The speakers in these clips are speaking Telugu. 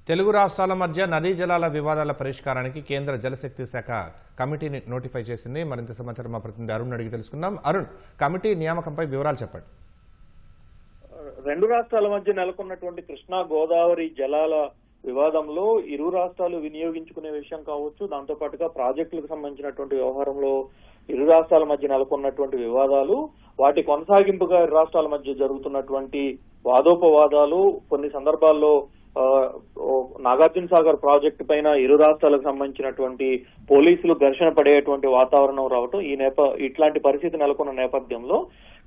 తెలుగు రాష్ట్రాల మధ్య నదీ జలాల వివాదాల పరిష్కారానికి కేంద్ర జలశక్తి శాఖ కమిటీని నోటిఫై చేసింది. మరింత సమాచారం మా ప్రతినిధి అరుణ్ అడిగి తెలుసుకుందాం. అరుణ్, కమిటీ నియామకంపై వివరాలు చెప్పండి. రెండు రాష్ట్రాల మధ్య నెలకొన్నటువంటి కృష్ణా గోదావరి జలాల వివాదంలో ఇరు రాష్ట్రాలు వినియోగించుకునే విషయం కావచ్చు, దాంతో పాటుగా ప్రాజెక్టులకు సంబంధించినటువంటి వ్యవహారంలో ఇరు రాష్ట్రాల మధ్య నెలకొన్నటువంటి వివాదాలు, వాటి కొనసాగింపుగా ఇరు రాష్ట్రాల మధ్య జరుగుతున్నటువంటి వాదోపవాదాలు, కొన్ని సందర్భాల్లో నాగార్జున సాగర్ ప్రాజెక్టు పైన ఇరు రాష్ట్రాలకు సంబంధించినటువంటి పోలీసులు ఘర్షణ పడేటువంటి వాతావరణం రావటం, ఇట్లాంటి పరిస్థితి నెలకొన్న నేపథ్యంలో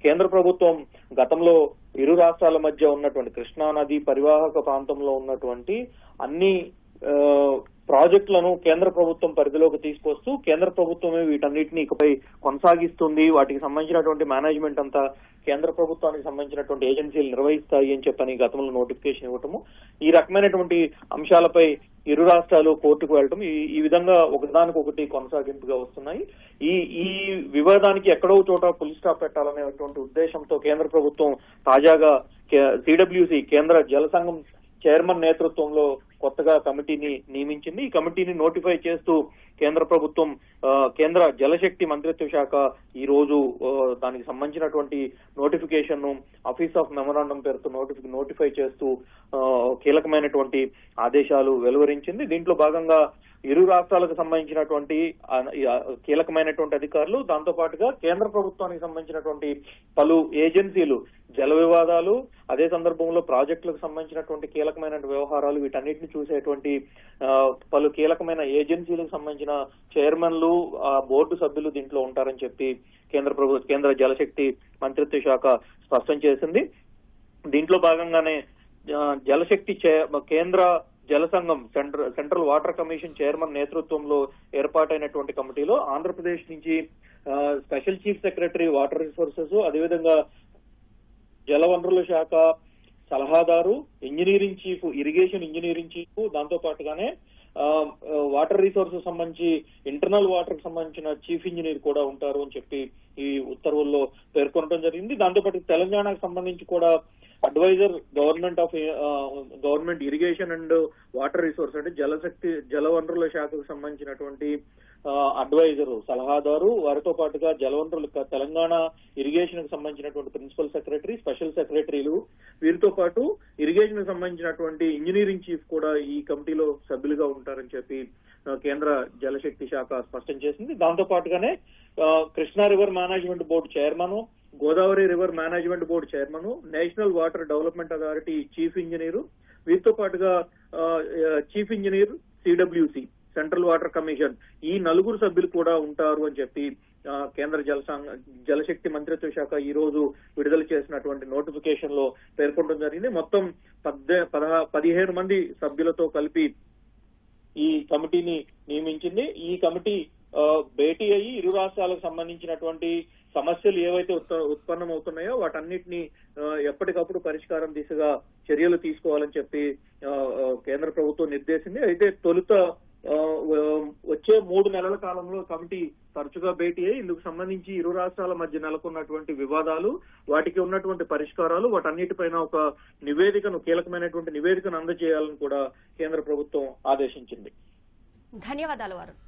కేంద్ర ప్రభుత్వం గతంలో ఇరు రాష్ట్రాల మధ్య ఉన్నటువంటి కృష్ణా నది పరివాహక ప్రాంతంలో ఉన్నటువంటి అన్ని ప్రాజెక్టులను కేంద్ర ప్రభుత్వం పరిధిలోకి తీసుకొస్తూ కేంద్ర ప్రభుత్వమే వీటన్నిటిని ఇకపై కొనసాగిస్తుంది, వాటికి సంబంధించినటువంటి మేనేజ్మెంట్ అంతా కేంద్ర ప్రభుత్వానికి సంబంధించినటువంటి ఏజెన్సీలు నిర్వహిస్తాయి అని చెప్పని గతంలో నోటిఫికేషన్ ఇవ్వటము, ఈ రకమైనటువంటి అంశాలపై ఇరు రాష్ట్రాలు కోర్టుకు వెళ్ళటం, ఈ విధంగా ఒకదానికొకటి కొనసాగింపుగా వస్తున్నాయి. ఈ వివాదానికి ఎక్కడో చోట ఫుల్ స్టాప్ పెట్టాలనేటువంటి ఉద్దేశంతో కేంద్ర ప్రభుత్వం తాజాగా సిడబ్ల్యూసి కేంద్ర జల సంఘం చైర్మన్ నేతృత్వంలో కొత్తగా కమిటీని నియమించింది. ఈ కమిటీని నోటిఫై చేస్తూ కేంద్ర ప్రభుత్వం కేంద్ర జలశక్తి మంత్రిత్వ శాఖ ఈ రోజు దానికి సంబంధించినటువంటి నోటిఫికేషన్ ను ఆఫీస్ ఆఫ్ మెమోరాండం పేరుతో నోటిఫై చేస్తూ కీలకమైనటువంటి ఆదేశాలు వెలువరించింది. దీంట్లో భాగంగా ఇరు రాష్ట్రాలకు సంబంధించినటువంటి కీలకమైనటువంటి అధికారులు, దాంతో పాటుగా కేంద్ర ప్రభుత్వానికి సంబంధించినటువంటి పలు ఏజెన్సీలు, జల వివాదాలు, అదే సందర్భంలో ప్రాజెక్టులకు సంబంధించినటువంటి కీలకమైన వ్యవహారాలు, వీటన్నిటిని చూసేటువంటి పలు కీలకమైన ఏజెన్సీలకు సంబంధించిన చైర్మన్లు, బోర్డు సభ్యులు దీంట్లో ఉంటారని చెప్పి కేంద్ర జలశక్తి మంత్రిత్వ శాఖ స్పష్టం చేసింది. దీంట్లో భాగంగానే జలశక్తి కేంద్ర జల సంఘం సెంట్రల్ వాటర్ కమిషన్ చైర్మన్ నేతృత్వంలో ఏర్పాటైనటువంటి కమిటీలో ఆంధ్రప్రదేశ్ నుంచి special chief secretary water resources, అదేవిధంగా జలవనరుల శాఖ సలహాదారు, engineering chief, irrigation engineering chief, దాంతో పాటుగానే వాటర్ రిసోర్సెస్ సంబంధించి ఇంటర్నల్ వాటర్ కి సంబంధించిన చీఫ్ ఇంజనీర్ కూడా ఉంటారు అని చెప్పి ఈ ఉత్తర్వుల్లో పేర్కొనడం జరిగింది. దాంతో పాటు తెలంగాణకు సంబంధించి కూడా adviser government irrigation and water resource అంటే జలవనరుల శాఖకు సంబంధించినటువంటి అడ్వైజర్, సలహాదారు, వారితో పాటుగా జలవనరులు తెలంగాణ ఇరిగేషన్ కు సంబంధించినటువంటి ప్రిన్సిపల్ సెక్రటరీ, స్పెషల్ సెక్రటరీలు, వీరితో పాటు ఇరిగేషన్ కు సంబంధించినటువంటి ఇంజనీరింగ్ చీఫ్ కూడా ఈ కమిటీలో సభ్యులుగా ఉంటారని చెప్పి కేంద్ర జలశక్తి శాఖ స్పష్టం చేసింది. దాంతో పాటుగానే Krishna river management board chairman, Godavari river management board chairman, national water development authority chief engineer, వీరితో పాటుగా chief engineer CWC central water commission, ఈ నలుగురు సభ్యులు కూడా ఉంటారు అని చెప్పి కేంద్ర జలశక్తి మంత్రిత్వ శాఖ ఈ రోజు విడుదల చేసినటువంటి నోటిఫికేషన్ లో పేర్కొనడం జరిగింది. మొత్తం 17 మంది సభ్యులతో కలిపి ఈ కమిటీని నియమించింది. ఈ కమిటీ భేటీ అయ్యి ఇరు రాష్ట్రాలకు సంబంధించినటువంటి సమస్యలు ఏవైతే ఉత్పన్నమవుతున్నాయో వాటన్నిటిని ఎప్పటికప్పుడు పరిష్కారం దిశగా చర్యలు తీసుకోవాలని చెప్పి కేంద్ర ప్రభుత్వం నిర్దేశించింది. అయితే తొలుత వచ్చే 3 నెలల కాలంలో కమిటీ తరచుగా భేటీ అయ్యి ఇందుకు సంబంధించి ఇరు రాష్ట్రాల మధ్య నెలకొన్నటువంటి వివాదాలు, వాటికి ఉన్నటువంటి పరిష్కారాలు, వాటన్నిటిపైన ఒక కీలకమైనటువంటి నివేదికను అందజేయాలని కూడా కేంద్ర ప్రభుత్వం ఆదేశించింది. ధన్యవాదాలు అరుణ్.